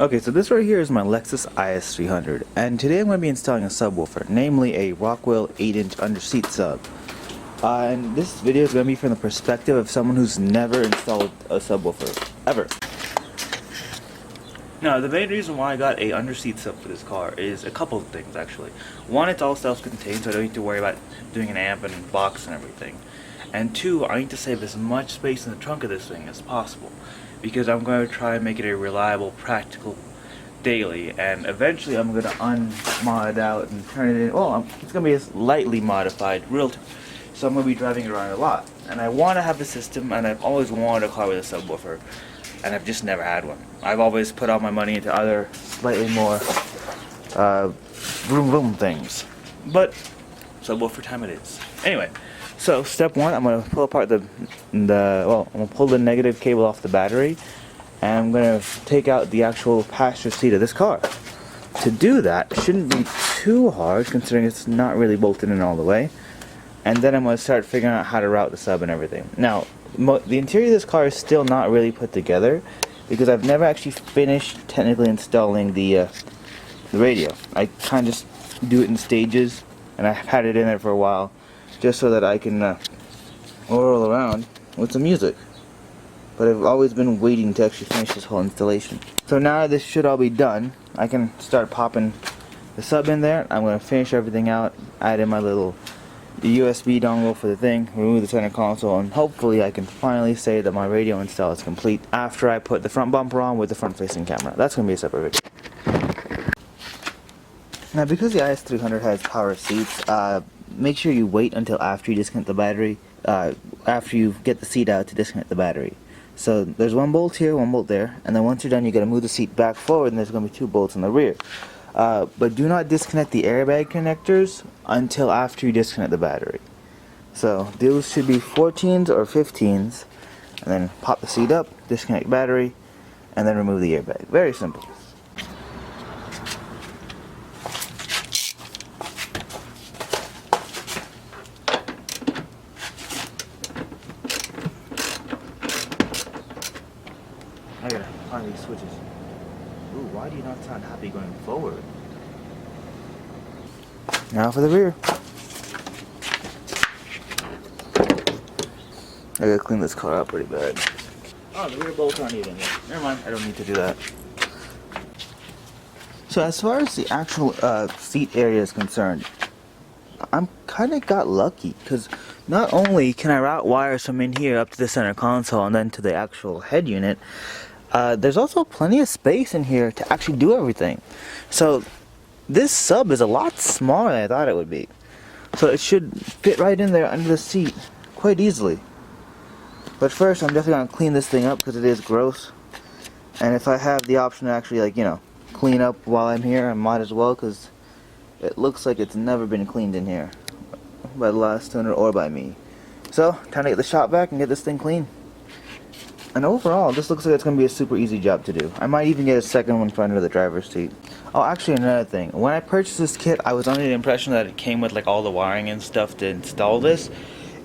Okay, so this right here is my Lexus IS300, and today I'm going to be installing a subwoofer, namely a Rockwell 8-inch under-seat sub. And this video is going to be from the perspective of someone who's never installed a subwoofer, ever. Now, the main reason why I got a under-seat sub for this car is a couple of things, actually. One, it's all self-contained, so I don't need to worry about doing an amp and box and everything. And two, I need to save as much space in the trunk of this thing as possible, because I'm going to try and make it a reliable, practical daily, and eventually I'm going to unmod out and turn it in. Well, it's going to be a lightly modified realtor, so I'm going to be driving it around a lot. And I want to have the system, and I've always wanted a car with a subwoofer, and I've just never had one. I've always put all my money into other slightly more vroom vroom things, but subwoofer time it is. Anyway, so step one, I'm going to pull apart I'm going to pull the negative cable off the battery, and I'm going to take out the actual passenger seat of this car. To do that, it shouldn't be too hard considering it's not really bolted in all the way. And then I'm going to start figuring out how to route the sub and everything. Now, the interior of this car is still not really put together because I've never actually finished technically installing the radio. I kind of just do it in stages, and I've had it in there for a while just so that I can roll around with some music. But I've always been waiting to actually finish this whole installation. So now this should all be done, I can start popping the sub in there. I'm going to finish everything out, add in my little USB dongle for the thing, remove the center console, and hopefully I can finally say that my radio install is complete after I put the front bumper on with the front facing camera. That's going to be a separate video. Now, because the IS300 has power seats, make sure you wait until after you disconnect the battery, after you get the seat out to disconnect the battery. So there's one bolt here, one bolt there, and then once you're done you got to move the seat back forward, and there's going to be two bolts in the rear. But do not disconnect the airbag connectors until after you disconnect the battery. So those should be 14s or 15s, and then pop the seat up, disconnect battery, and then remove the airbag. Very simple. I gotta find these switches. Ooh, why do you not sound happy going forward? Now for the rear. I gotta clean this car up pretty bad. Oh, the rear bolts aren't even yet. Never mind, I don't need to do that. So as far as the actual seat area is concerned, I'm kinda got lucky, because not only can I route wires from in here up to the center console and then to the actual head unit, there's also plenty of space in here to actually do everything. So this sub is a lot smaller than I thought it would be. So it should fit right in there under the seat quite easily. But first I'm definitely going to clean this thing up because it is gross. And if I have the option to actually clean up while I'm here, I might as well, because it looks like it's never been cleaned in here by the last owner or by me. So time to get the shop vac and get this thing clean. And overall, this looks like it's going to be a super easy job to do. I might even get a second one for under the driver's seat. Oh, actually another thing. When I purchased this kit, I was under the impression that it came with all the wiring and stuff to install this.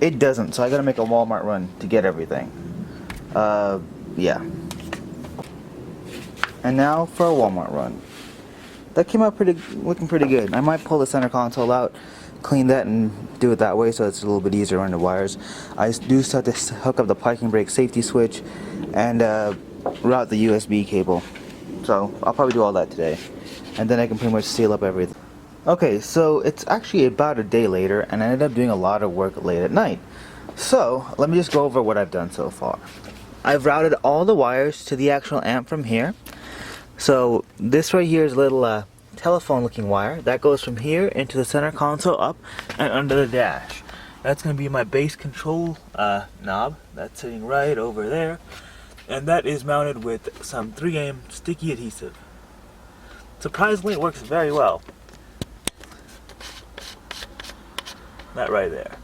It doesn't, so I got to make a Walmart run to get everything. Yeah. And now for a Walmart run. That came out looking pretty good. I might pull the center console out, clean that, and do it that way so it's a little bit easier on the wires. I do still have to hook up the parking brake safety switch and route the USB cable. So I'll probably do all that today, and then I can pretty much seal up everything. Okay, so it's actually about a day later, and I ended up doing a lot of work late at night. So let me just go over what I've done so far. I've routed all the wires to the actual amp from here. So this right here is a little telephone looking wire that goes from here into the center console up and under the dash. That's going to be my base control knob that's sitting right over there, and that is mounted with some 3M sticky adhesive. Surprisingly, it works very well. That right there.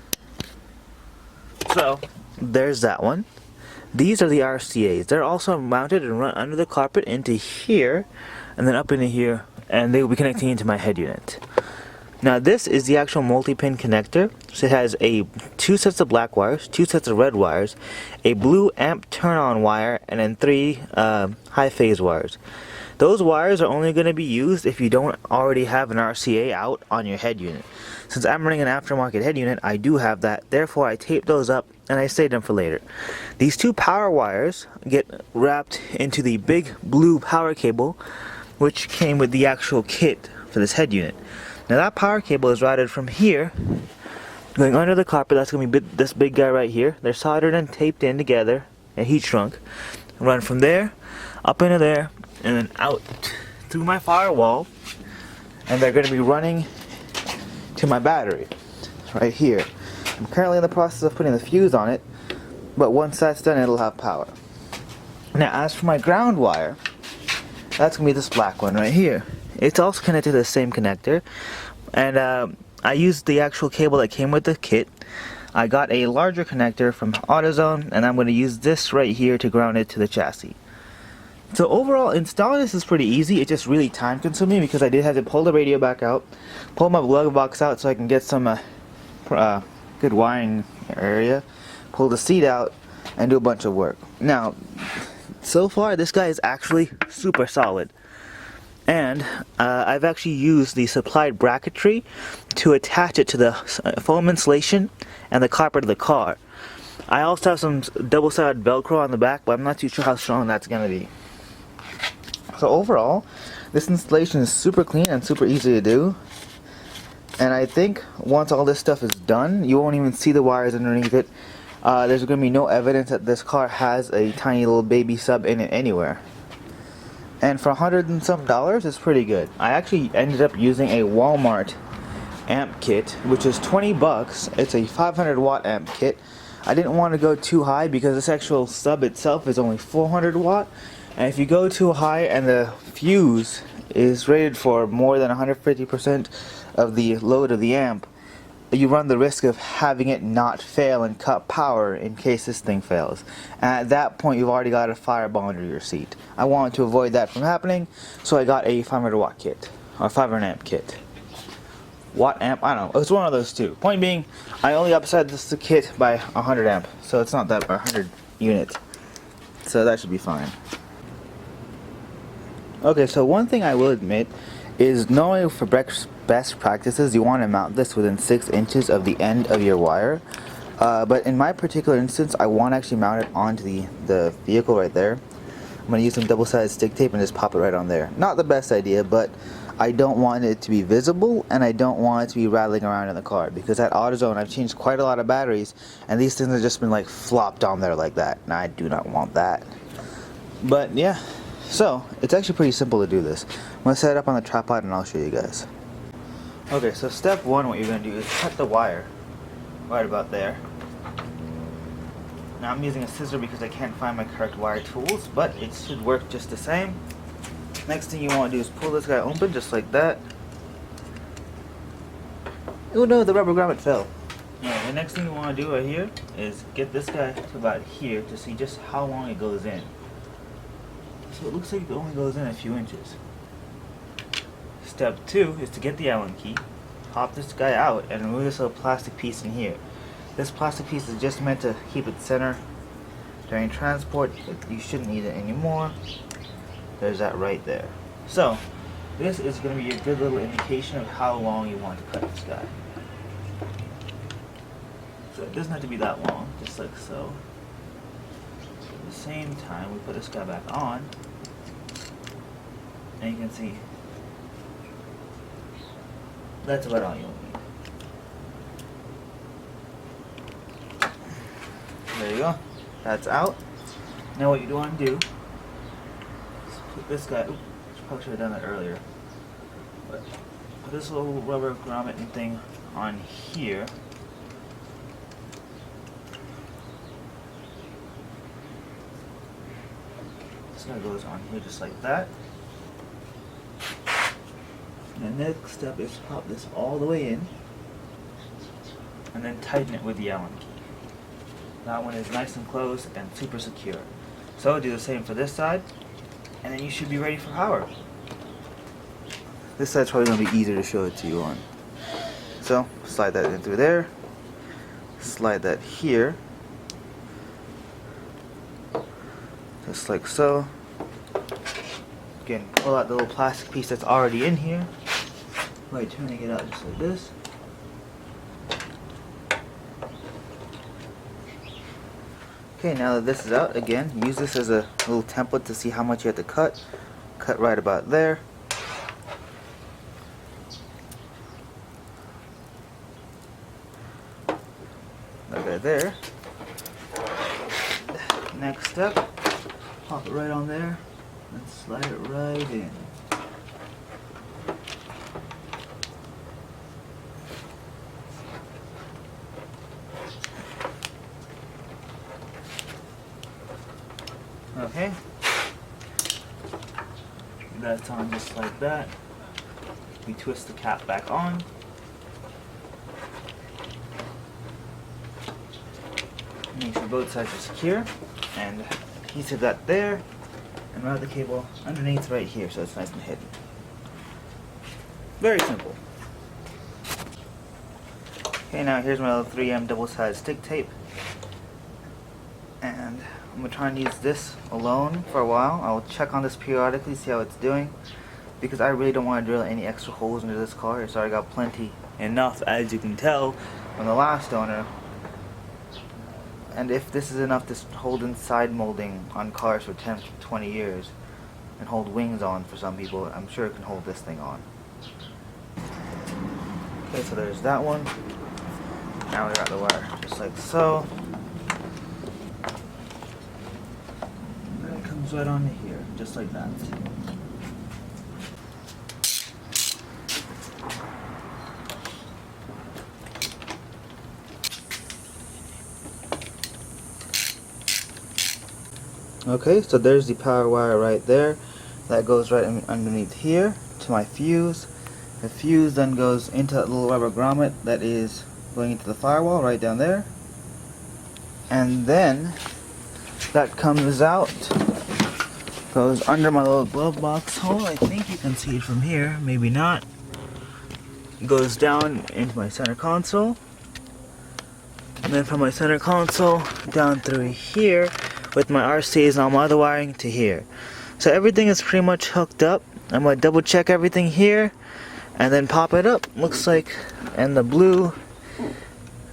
So there's that one. These are the RCAs. They're also mounted and run under the carpet into here and then up into here, and they will be connecting into my head unit. Now this is the actual multi-pin connector. So it has two sets of black wires, two sets of red wires, a blue amp turn-on wire, and then three high phase wires. Those wires are only going to be used if you don't already have an RCA out on your head unit. Since I'm running an aftermarket head unit, I do have that. Therefore, I tape those up and I save them for later. These two power wires get wrapped into the big blue power cable, which came with the actual kit for this head unit. Now that power cable is routed from here, going under the carpet. That's going to be this big guy right here. They're soldered and taped in together, a heat shrunk. Run from there, up into there, and then out through my firewall. And they're going to be running to my battery, right here. I'm currently in the process of putting the fuse on it, but once that's done, it'll have power. Now, as for my ground wire, that's going to be this black one right here. It's also connected to the same connector, and I used the actual cable that came with the kit. I got a larger connector from AutoZone, and I'm going to use this right here to ground it to the chassis. So overall, installing this is pretty easy. It's just really time consuming because I did have to pull the radio back out, pull my glove box out so I can get some good wiring area, pull the seat out, and do a bunch of work. Now, so far this guy is actually super solid. And I've actually used the supplied bracketry to attach it to the foam insulation and the carpet of the car. I also have some double-sided Velcro on the back, but I'm not too sure how strong that's going to be. So overall, this installation is super clean and super easy to do. And I think once all this stuff is done, you won't even see the wires underneath it. There's going to be no evidence that this car has a tiny little baby sub in it anywhere. And for $100 and some, it's pretty good. I actually ended up using a Walmart amp kit, which is 20 bucks. It's a 500 watt amp kit. I didn't want to go too high because this actual sub itself is only 400 watt. And if you go too high and the fuse is rated for more than 150% of the load of the amp, you run the risk of having it not fail and cut power in case this thing fails. And at that point, you've already got a fireball under your seat. I wanted to avoid that from happening, so I got a 500 watt kit, or 500 amp kit. Watt amp, I don't know, it's one of those two. Point being, I only upside this kit by 100 amp, so it's not that, 100 units. So that should be fine. Okay, so one thing I will admit is knowing for best practices, you want to mount this within 6 inches of the end of your wire. But in my particular instance, I want to actually mount it onto the vehicle right there. I'm going to use some double-sided stick tape and just pop it right on there. Not the best idea, but I don't want it to be visible, and I don't want it to be rattling around in the car, because at AutoZone I've changed quite a lot of batteries, and these things have just been like flopped on there like that, and I do not want that. But yeah, so it's actually pretty simple to do this. I'm going to set it up on the tripod and I'll show you guys. Okay, so step one, what you're going to do is cut the wire right about there. Now I'm using a scissor because I can't find my correct wire tools, but it should work just the same. Next thing you want to do is pull this guy open just like that. Oh no, the rubber grommet fell. Alright, the next thing you want to do right here is get this guy to about here to see just how long it goes in. So it looks like it only goes in a few inches. Step 2 is to get the Allen key, pop this guy out, and remove this little plastic piece in here. This plastic piece is just meant to keep it center during transport, but you shouldn't need it anymore. There's that right there. So this is going to be a good little indication of how long you want to cut this guy. So it doesn't have to be that long, just like so. At the same time, we put this guy back on, and you can see that's about all you'll need. There you go. That's out. Now what you want to do is put this guy, oops, probably should have done that earlier. But put this little rubber grommet thing on here. This guy goes on here just like that. And the next step is to pop this all the way in and then tighten it with the Allen key. That one is nice and close and super secure. So do the same for this side, and then you should be ready for power. This side's probably going to be easier to show it to you on. So slide that in through there, slide that here, just like so. can pull out the little plastic piece that's already in here by turning it out just like this. Okay, now that this is out, again, use this as a little template to see how much you have to cut. Cut right about there. Okay, there. Next step, pop it right on there and slide it right in. Okay, that's on just like that. We twist the cap back on. Make sure both sides are secure, and adhesive that there, and route the cable underneath right here so it's nice and hidden. Very simple. Okay, now here's my little 3M double-sided stick tape, and I'm going to try and use this alone for a while. I'll check on this periodically, see how it's doing, because I really don't want to drill any extra holes into this car. It's already got plenty enough, as you can tell from the last owner. And if this is enough to hold in side molding on cars for 10 to 20 years and hold wings on for some people, I'm sure it can hold this thing on. Okay, so there's that one. Now we got the wire just like so. And it comes right onto here, just like that. Okay, so there's the power wire right there. That goes right underneath here to my fuse. The fuse then goes into that little rubber grommet that is going into the firewall right down there. And then that comes out, goes under my little glove box hole. I think you can see it from here, maybe not. Goes down into my center console. And then from my center console down through here with my RCs and all my other wiring to here. So everything is pretty much hooked up. I'm going to double check everything here and then pop it up. Looks like, and the blue,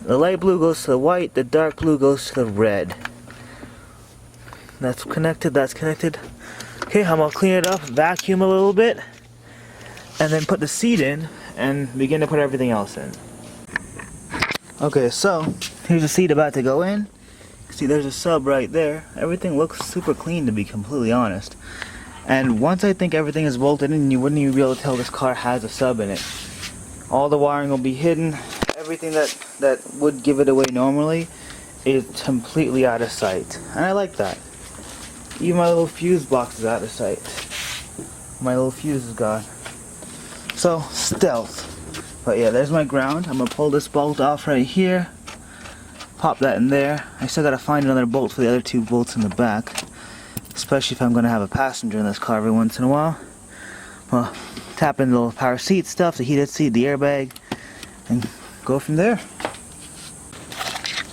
the light blue goes to the white, the dark blue goes to the red. That's connected, that's connected. Okay, I'm going to clean it up, vacuum a little bit, and then put the seat in and begin to put everything else in. Okay, so here's the seat about to go in. See, there's a sub right there. Everything looks super clean, to be completely honest. And once I think everything is bolted in, you wouldn't even be able to tell this car has a sub in it. All the wiring will be hidden. Everything that would give it away normally is completely out of sight. And I like that. Even my little fuse box is out of sight. My little fuse is gone. So, stealth. But yeah, there's my ground. I'm going to pull this bolt off right here. Pop that in there. I still gotta find another bolt for the other two bolts in the back, especially if I'm gonna have a passenger in this car every once in a while. Well, tap in the little power seat stuff, the heated seat, the airbag, and go from there.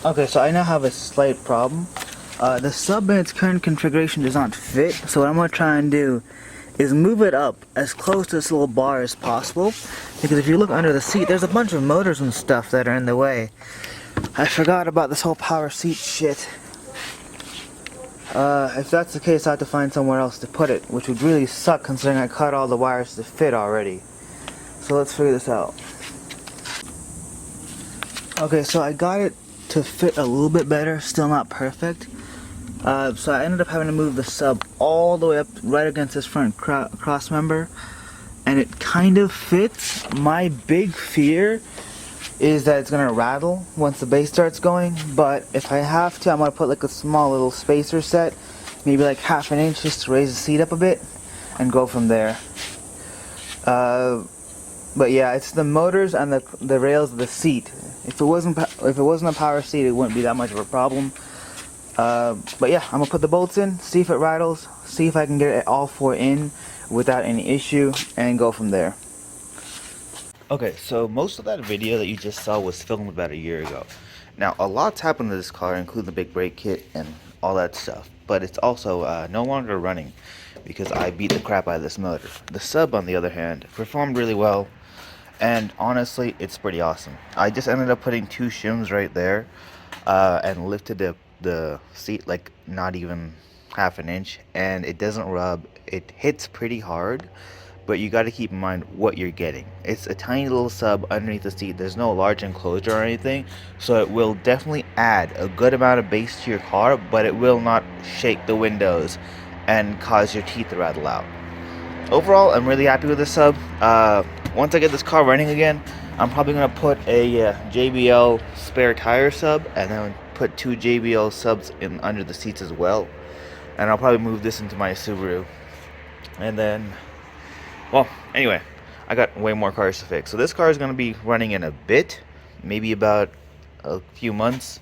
Okay, so I now have a slight problem. The sub in its current configuration does not fit, so what I'm gonna try and do is move it up as close to this little bar as possible, because if you look under the seat, there's a bunch of motors and stuff that are in the way. I forgot about this whole power seat shit. If that's the case, I have to find somewhere else to put it, which would really suck considering I cut all the wires to fit already. So let's figure this out. Okay, so I got it to fit a little bit better, still not perfect. So I ended up having to move the sub all the way up right against this front cross member, and it kind of fits. My big fear is that it's gonna rattle once the bass starts going, but if I have to, I'm gonna put like a small little spacer set, maybe like 1/2 inch, just to raise the seat up a bit and go from there. But yeah, it's the motors and the rails of the seat. If it wasn't a power seat, it wouldn't be that much of a problem. But yeah, I'm gonna put the bolts in, see if it rattles, see if I can get it all 4 in without any issue, and go from there. Okay, so most of that video that you just saw was filmed about a year ago. Now, a lot's happened to this car, including the big brake kit and all that stuff, but it's also no longer running, because I beat the crap out of this motor. The sub, on the other hand, performed really well, and honestly, it's pretty awesome. I just ended up putting 2 shims right there, and lifted the seat like not even half an inch, and it doesn't rub. It hits pretty hard, but you got to keep in mind what you're getting. It's a tiny little sub underneath the seat. There's no large enclosure or anything, so it will definitely add a good amount of bass to your car, but it will not shake the windows and cause your teeth to rattle out. Overall, I'm really happy with this sub. Once I get this car running again, I'm probably going to put a JBL spare tire sub, and then put 2 JBL subs in under the seats as well. And I'll probably move this into my Subaru. And then, well, anyway, I got way more cars to fix. So this car is going to be running in a bit, maybe about a few months.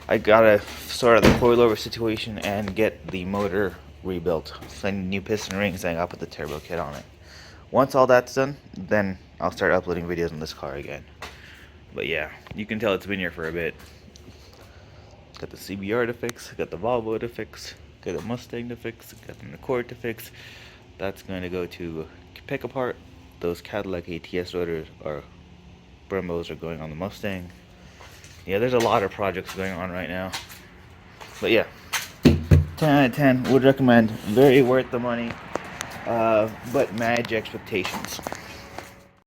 I gotta sort out the coilover situation and get the motor rebuilt. So I need new piston rings, and I'll put the turbo kit on it. Once all that's done, then I'll start uploading videos on this car again. But yeah, you can tell it's been here for a bit. Got the CBR to fix, got the Volvo to fix, got the Mustang to fix, got the Accord to fix. That's going to go to pick apart. Those Cadillac ATS rotors or Brembos are going on the Mustang. Yeah, there's a lot of projects going on right now. But yeah, 10 out of 10, would recommend. Very worth the money, but manage expectations.